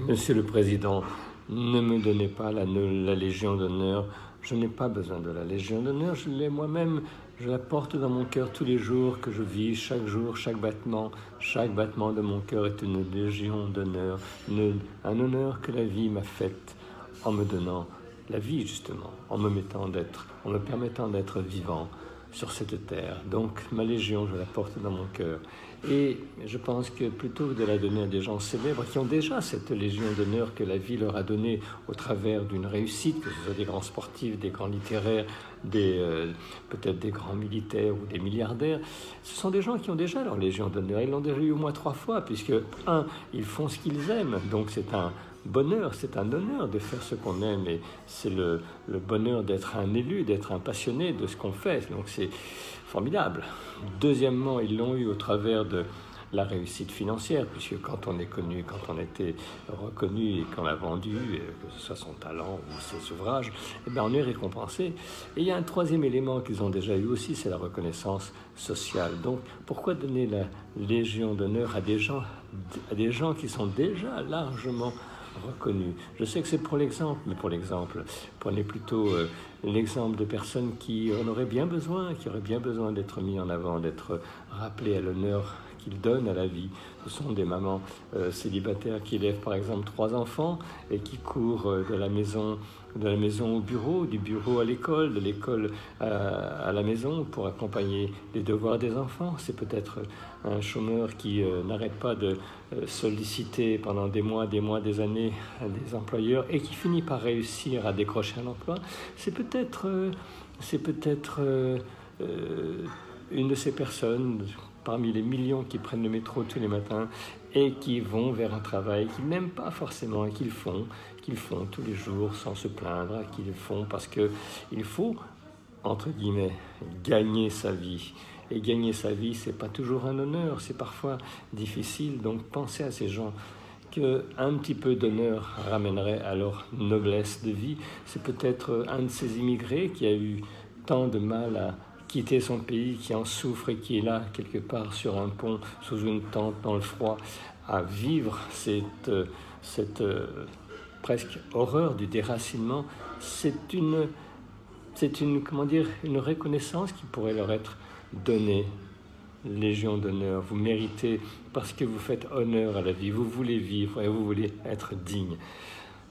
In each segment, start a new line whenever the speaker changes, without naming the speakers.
Monsieur le Président, ne me donnez pas la Légion d'honneur. Je n'ai pas besoin de la Légion d'honneur, je l'ai moi-même. Je la porte dans mon cœur tous les jours que je vis, chaque jour, chaque battement de mon cœur est une Légion d'honneur, un honneur que la vie m'a fait en me donnant la vie justement, en me permettant d'être vivant sur cette terre. Donc ma Légion, je la porte dans mon cœur. Et je pense que plutôt que de la donner à des gens célèbres qui ont déjà cette Légion d'honneur que la vie leur a donnée au travers d'une réussite, que ce soit des grands sportifs, des grands littéraires, peut-être des grands militaires ou des milliardaires, ce sont des gens qui ont déjà leur Légion d'honneur. Ils l'ont déjà eu au moins 3 fois, puisque, ils font ce qu'ils aiment, donc c'est un bonheur, c'est un honneur de faire ce qu'on aime, et c'est le bonheur d'être un élu, d'être un passionné de ce qu'on fait, donc c'est formidable. Deuxièmement, ils l'ont eu au travers de la réussite financière, puisque quand on est connu, quand on était reconnu et qu'on a vendu, que ce soit son talent ou ses ouvrages, on est récompensé. Et il y a un troisième élément qu'ils ont déjà eu aussi, c'est la reconnaissance sociale. Donc pourquoi donner la Légion d'honneur à des gens qui sont déjà largement reconnus? Je sais que c'est pour l'exemple, mais pour l'exemple, prenez plutôt l'exemple de personnes qui en auraient bien besoin, qui auraient bien besoin d'être mis en avant, d'être rappelées à l'honneur qu'ils donnent à la vie. Ce sont des mamans célibataires qui élèvent par exemple 3 enfants et qui courent de la maison au bureau, du bureau à l'école, de l'école à la maison pour accompagner les devoirs des enfants. C'est peut-être un chômeur qui n'arrête pas de solliciter pendant des mois, des années des employeurs et qui finit par réussir à décrocher un emploi. C'est peut-être une de ces personnes parmi les millions qui prennent le métro tous les matins et qui vont vers un travail qu'ils n'aiment pas forcément et qu'ils font tous les jours sans se plaindre, qu'ils font parce qu'il faut, entre guillemets, gagner sa vie. Et gagner sa vie, c'est pas toujours un honneur, c'est parfois difficile. Donc pensez à ces gens qu'un petit peu d'honneur ramènerait à leur noblesse de vie. C'est peut-être un de ces immigrés qui a eu tant de mal à quitter son pays, qui en souffre et qui est là quelque part sur un pont, sous une tente, dans le froid, à vivre cette presque horreur du déracinement. C'est une reconnaissance qui pourrait leur être donnée. Légion d'honneur, vous méritez parce que vous faites honneur à la vie, vous voulez vivre et vous voulez être digne.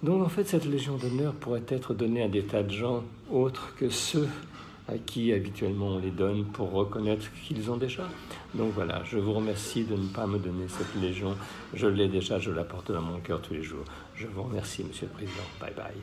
Donc en fait, cette Légion d'honneur pourrait être donnée à des tas de gens autres que ceux à qui habituellement on les donne pour reconnaître qu'ils ont déjà. Donc voilà, je vous remercie de ne pas me donner cette Légion. Je l'ai déjà, je la porte dans mon cœur tous les jours. Je vous remercie, Monsieur le Président. Bye bye.